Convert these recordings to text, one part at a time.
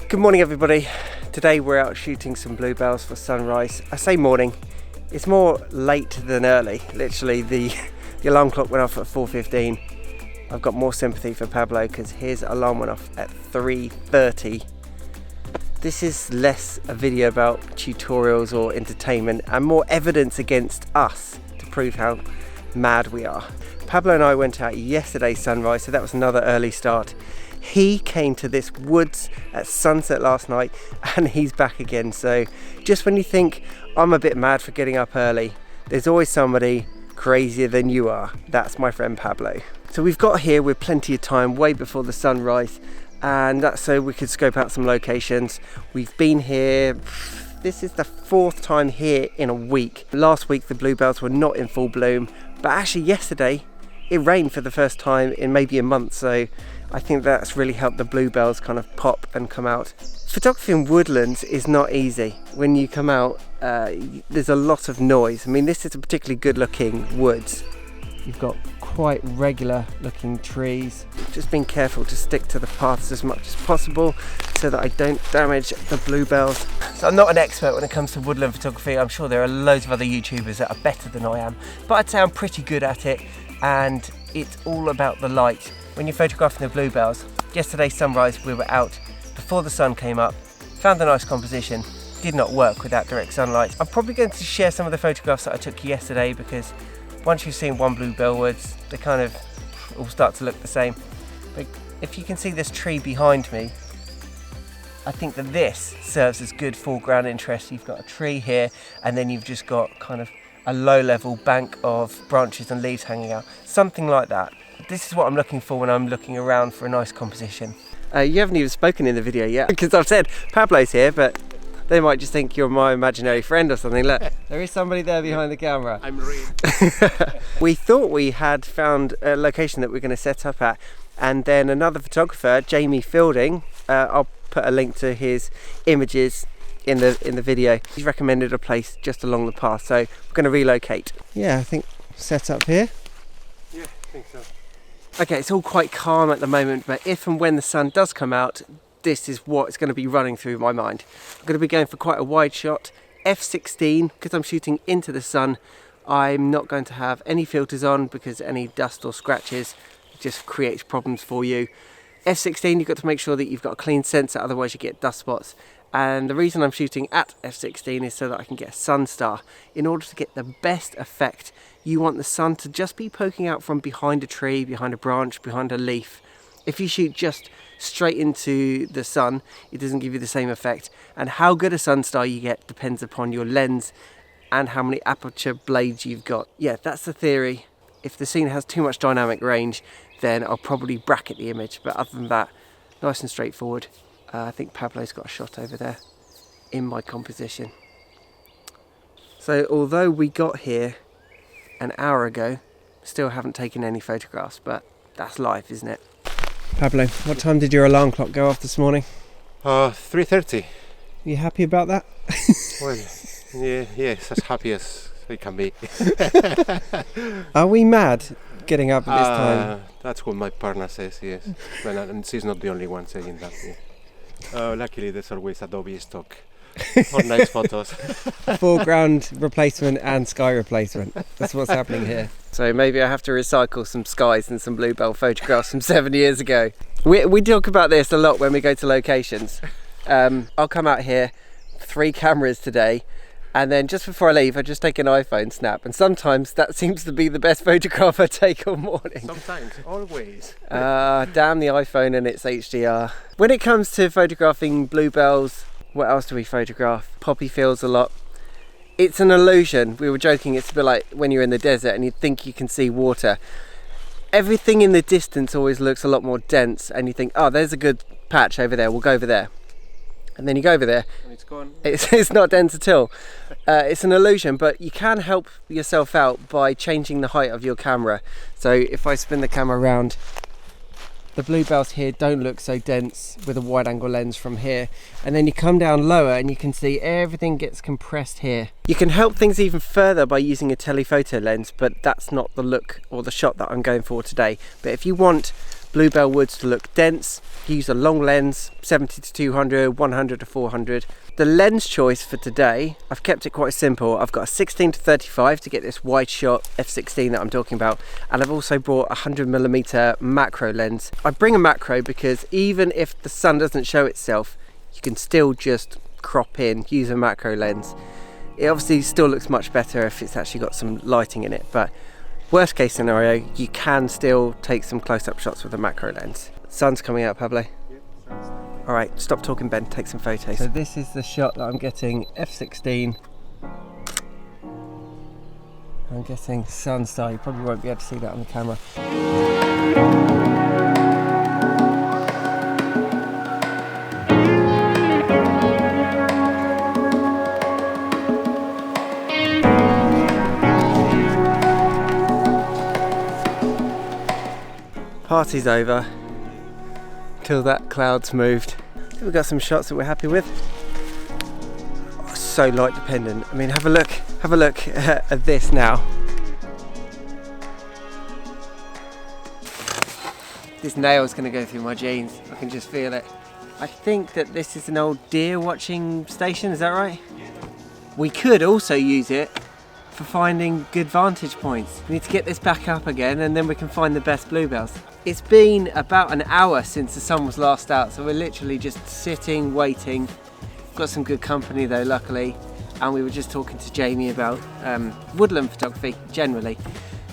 Good morning everybody. Today we're out shooting some bluebells for sunrise. I say morning, it's more late than early. Literally the alarm clock went off at 4:15. I've got more sympathy for Pablo because his alarm went off at 3:30. This is less a video about tutorials or entertainment and more evidence against us to prove how mad we are. Pablo and I went out yesterday sunrise, so that was another early start. He came to this woods at sunset last night and he's back again. So just when you think I'm a bit mad for getting up early, there's always somebody crazier than you are. That's my friend Pablo. So we've got here with plenty of time, way before the sunrise, and that's so we could scope out some locations. We've been here, this is the fourth time here in a week. Last week the bluebells were not in full bloom, but actually yesterday it rained for the first time in maybe a month, so I think that's really helped the bluebells kind of pop and come out. Photography in woodlands is not easy. When you come out, there's a lot of noise. I mean, this is a particularly good looking woods. You've got quite regular looking trees. Just being careful to stick to the paths as much as possible so that I don't damage the bluebells. So I'm not an expert when it comes to woodland photography. I'm sure there are loads of other YouTubers that are better than I am, but I'd say I'm pretty good at it, and it's all about the light. When you're photographing the bluebells, yesterday sunrise we were out before the sun came up, found a nice composition, did not work without direct sunlight. I'm probably going to share some of the photographs that I took yesterday because once you've seen one bluebell woods, they kind of all start to look the same. But if you can see this tree behind me, I think that this serves as good foreground interest. You've got a tree here and then you've just got kind of a low level bank of branches and leaves hanging out, something like that. This is what I'm looking for when I'm looking around for a nice composition. You haven't even spoken in the video yet because I've said Pablo's here, but they might just think you're my imaginary friend or something. Look, there is somebody there behind the camera. I'm real. We thought we had found a location that we're going to set up at, and then another photographer, Jamie Fielding, I'll put a link to his images in the video. He's recommended a place just along the path, so we're going to relocate. Yeah, I think set up here. Yeah, I think so. Okay, it's all quite calm at the moment, but if and when the sun does come out, this is what's going to be running through my mind. I'm going to be going for quite a wide shot, f16, because I'm shooting into the sun. I'm not going to have any filters on because any dust or scratches just creates problems for you. f16, you've got to make sure that you've got a clean sensor, otherwise you get dust spots. And the reason I'm shooting at f16 is so that I can get a sun star. In order to get the best effect, you want the sun to just be poking out from behind a tree, behind a branch, behind a leaf. If you shoot just straight into the sun, it doesn't give you the same effect. And how good a sun star you get depends upon your lens and how many aperture blades you've got. Yeah, that's the theory. If the scene has too much dynamic range, then I'll probably bracket the image. But other than that, nice and straightforward. I think Pablo's got a shot over there in my composition. So although we got here an hour ago, still haven't taken any photographs, but that's life, isn't it? Pablo, what time did your alarm clock go off this morning? 3:30. You happy about that? Well, yeah, yes, as happy as we can be. Are we mad getting up at this time? That's what my partner says, yes. Well, and she's not the only one saying that. Yeah. Luckily, there's always Adobe stock for nice photos. Foreground replacement and sky replacement. That's what's happening here. So maybe I have to recycle some skies and some bluebell photographs from 7 years ago. We talk about this a lot when we go to locations. I'll come out here, 3 cameras today, and then just before I leave I just take an iPhone snap, and sometimes that seems to be the best photograph I take all morning. Sometimes, always. Damn the iPhone and its HDR. When it comes to photographing bluebells, what else do we photograph? Poppy fields a lot. It's an illusion. We were joking, it's a bit like when you're in the desert and you think you can see water. Everything in the distance always looks a lot more dense, and you think, oh, there's a good patch over there, we'll go over there. And then you go over there, And it's gone. it's not dense at all. It's an illusion, but you can help yourself out by changing the height of your camera. So if I spin the camera around, the bluebells here don't look so dense with a wide angle lens from here, and then you come down lower and you can see everything gets compressed here. You can help things even further by using a telephoto lens, but that's not the look or the shot that I'm going for today. But if you want Bluebell woods to look dense. Use a long lens, 70 to 200, 100 to 400. The lens choice for today, I've kept it quite simple. I've got a 16 to 35 to get this wide shot f16 that I'm talking about, and I've also brought a 100mm macro lens. I bring a macro because even if the sun doesn't show itself, you can still just crop in, use a macro lens. It obviously still looks much better if it's actually got some lighting in it, but worst case scenario, you can still take some close-up shots with a macro lens. Sun's coming out, Pablo. All right, stop talking, Ben, take some photos. So this is the shot that I'm getting, f16. I'm getting sun star. You probably won't be able to see that on the camera. Party's over till that cloud's moved. We've got some shots that we're happy with. Oh, so light dependent. I mean, have a look at this now. This nail's gonna go through my jeans. I can just feel it. I think that this is an old deer watching station, is that right? We could also use it for finding good vantage points. We need to get this back up again and then we can find the best bluebells. It's been about an hour since the sun was last out, so we're literally just sitting, waiting. Got some good company though, luckily, and we were just talking to Jamie about woodland photography generally.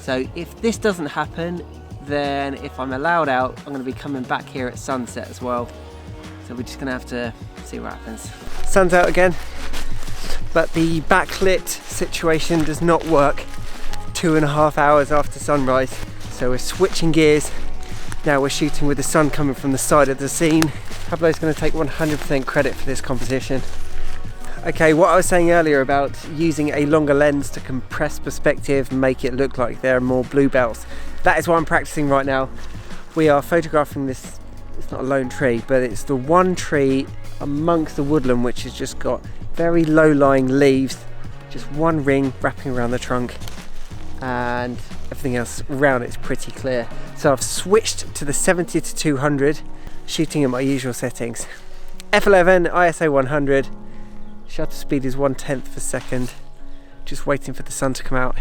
So if this doesn't happen, then if I'm allowed out, I'm going to be coming back here at sunset as well. So we're just going to have to see what happens. Sun's out again, but the backlit situation does not work 2.5 hours after sunrise. So we're switching gears. Now we're shooting with the sun coming from the side of the scene. Pablo's going to take 100% credit for this composition. Okay, what I was saying earlier about using a longer lens to compress perspective and make it look like there are more bluebells, that is what I'm practicing right now. We are photographing this, it's not a lone tree, but it's the one tree amongst the woodland which has just got very low-lying leaves, just one ring wrapping around the trunk, and everything else around it's pretty clear. So I've switched to the 70 to 200, shooting at my usual settings. F11, ISO 100, shutter speed is 1/10 per second, just waiting for the sun to come out.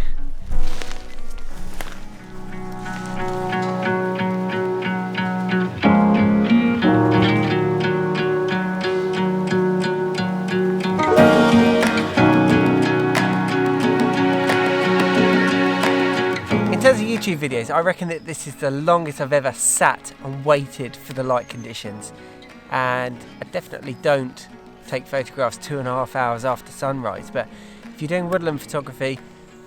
In terms of YouTube videos, I reckon that this is the longest I've ever sat and waited for the light conditions, and I definitely don't take photographs 2.5 hours after sunrise, but if you're doing woodland photography,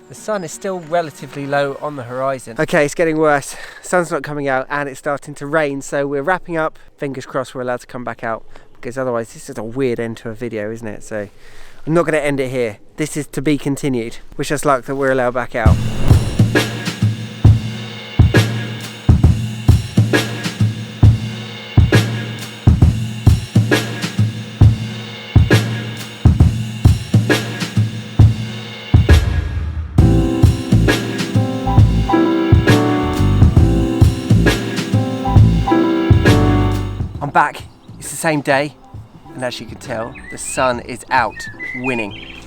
the sun is still relatively low on the horizon. Okay, it's getting worse. Sun's not coming out and it's starting to rain, so we're wrapping up. Fingers crossed we're allowed to come back out, because otherwise this is a weird end to a video, isn't it? So I'm not going to end it here. This is to be continued. Wish us luck that we're allowed back out. Back, it's the same day, and as you can tell, the sun is out winning,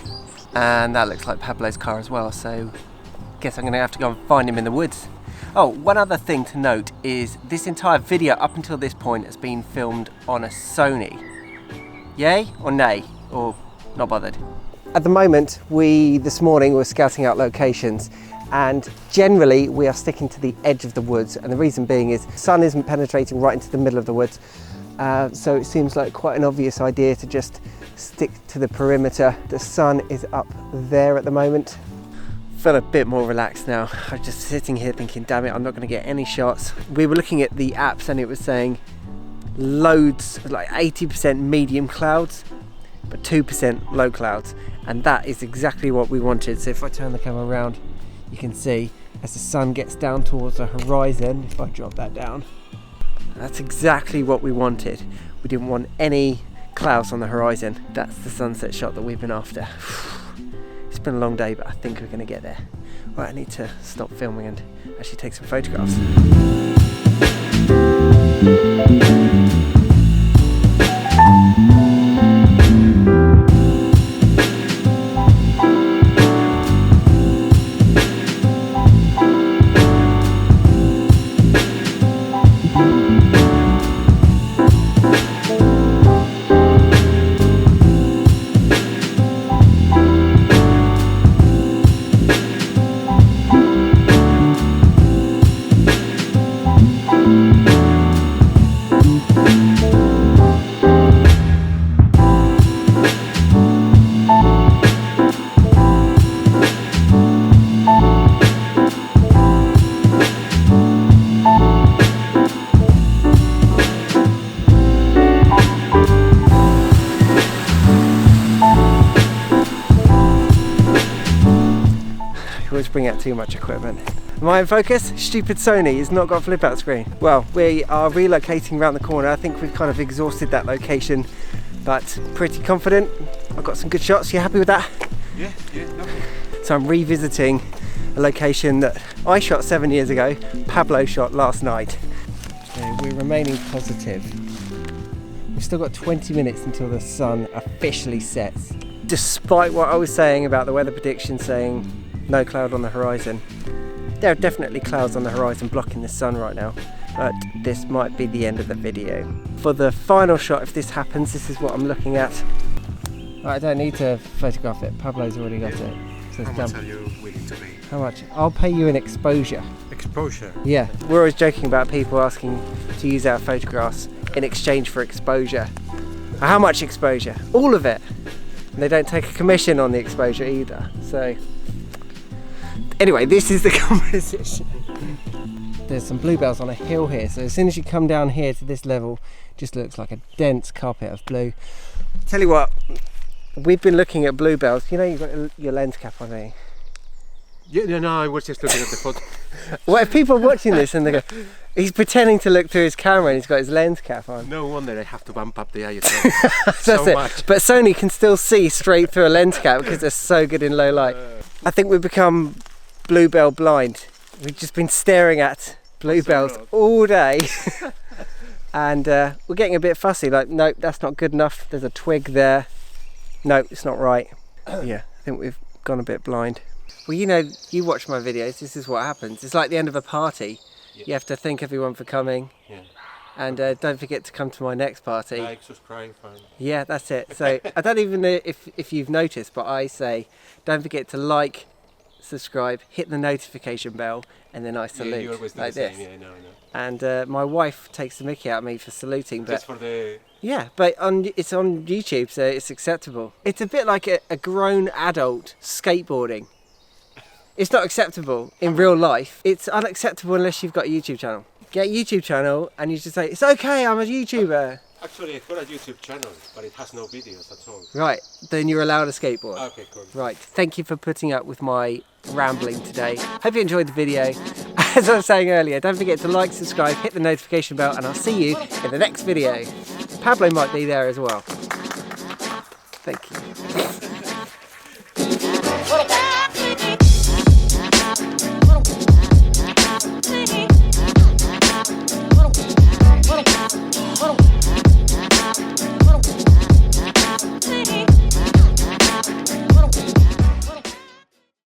and that looks like Pablo's car as well, so I guess I'm gonna have to go and find him in the woods. Oh, one other thing to note is this entire video up until this point has been filmed on a Sony. Yay or nay, or not bothered? At the moment, this morning we're scouting out locations, and generally we are sticking to the edge of the woods, and the reason being is the sun isn't penetrating right into the middle of the woods. So it seems like quite an obvious idea to just stick to the perimeter. The sun is up there at the moment. Feel a bit more relaxed now. I'm just sitting here thinking, damn it, I'm not going to get any shots. We were looking at the apps and it was saying loads, like 80% medium clouds, but 2% low clouds. And that is exactly what we wanted. So if I turn the camera around, you can see as the sun gets down towards the horizon, if I drop that down, that's exactly what we wanted. We didn't want any clouds on the horizon. That's the sunset shot that we've been after. It's been a long day, but I think we're going to get there. Right, I need to stop filming and actually take some photographs. bring out too much equipment. Am I in focus? Stupid Sony has not got a flip out screen. Well, we are relocating around the corner. I think we've kind of exhausted that location, but pretty confident. I've got some good shots. You happy with that? Yeah, lovely. So I'm revisiting a location that I shot 7 years ago, Pablo shot last night. So we're remaining positive. We've still got 20 minutes until the sun officially sets. Despite what I was saying about the weather prediction saying no cloud on the horizon, there are definitely clouds on the horizon blocking the sun right now, but this might be the end of the video. For the final shot, if this happens, this is what I'm looking at. I don't need to photograph it, Pablo's already got it. So How much are you willing to pay? How much? I'll pay you an exposure. Exposure? Yeah, we're always joking about people asking to use our photographs in exchange for exposure. How much exposure? All of it. And they don't take a commission on the exposure either. So, anyway, this is the composition. There's some bluebells on a hill here, so as soon as you come down here to this level, it just looks like a dense carpet of blue. Tell you what, we've been looking at bluebells. You know you've got your lens cap on, don't you? Yeah, no, I was just looking at the photo. Well, if people are watching this and they go, he's pretending to look through his camera and he's got his lens cap on. No wonder I have to bump up the ISO. That's so it. much. But Sony can still see straight through a lens cap because they're so good in low light. I think we've become bluebell blind. We've just been staring at bluebells all day. And we're getting a bit fussy, like, nope, that's not good enough. There's a twig there. Nope, it's not right. Yeah, I think we've gone a bit blind. Well, you know, you watch my videos, this is what happens. It's like the end of a party. Yeah. You have to thank everyone for coming. Yeah. And don't forget to come to my next party. Like, subscribe, fine. Yeah, that's it. So I don't even know if you've noticed, but I say, don't forget to like, subscribe, hit the notification bell, and then I salute, you always do like the same. this. Yeah, no. And my wife takes the mickey out of me for saluting, but just for the... Yeah, but it's on YouTube, so it's acceptable. It's a bit like a grown adult skateboarding. It's not acceptable in real life. It's unacceptable unless you've got a YouTube channel. Get a YouTube channel and you just say, it's okay, I'm a YouTuber. Actually, I've got a YouTube channel, but it has no videos at all. Right, then you're allowed a skateboard. Okay, cool. Right, thank you for putting up with my rambling today. Hope you enjoyed the video. As I was saying earlier, don't forget to like, subscribe, hit the notification bell, and I'll see you in the next video. Pablo might be there as well. Thank you.